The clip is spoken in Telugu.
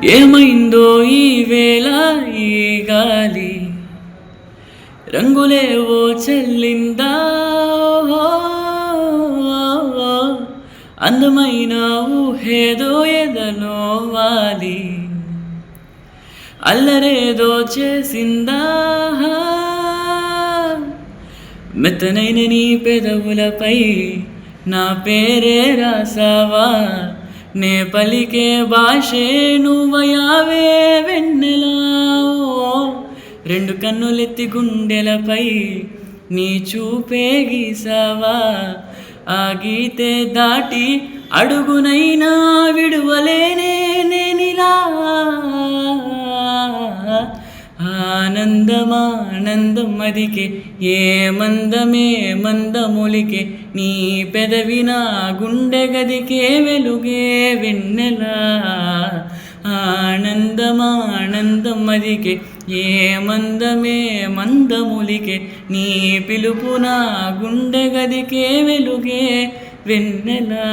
ఏమైందో ఈ వేళ ఈ గాలి రంగులేవో చెల్లిందా అందమైన ఊహేదో ఎదలో వాలి అల్లరేదో చేసిందా మెత్తనైన నీ పెదవులపై నా పేరే రాసావా నే పలికే భాషే నువ్వయావే వెన్నెలా రెండు కన్నులెత్తి గుండెలపై నీ చూపే గీసావా ఆ గీతే దాటి అడుగునైనా విడువలేనే నేనిలా ఆనందమానందం మదికే ఏ మందమే మందమొలికే నీ పెదవిన గుండె గదికే వెలుగే వెన్నెలా ఆనందమానందం మదికే ఏ మందమే మందములికే నీ పిలుపున గుండె గదికే వెలుగే వెన్నెలా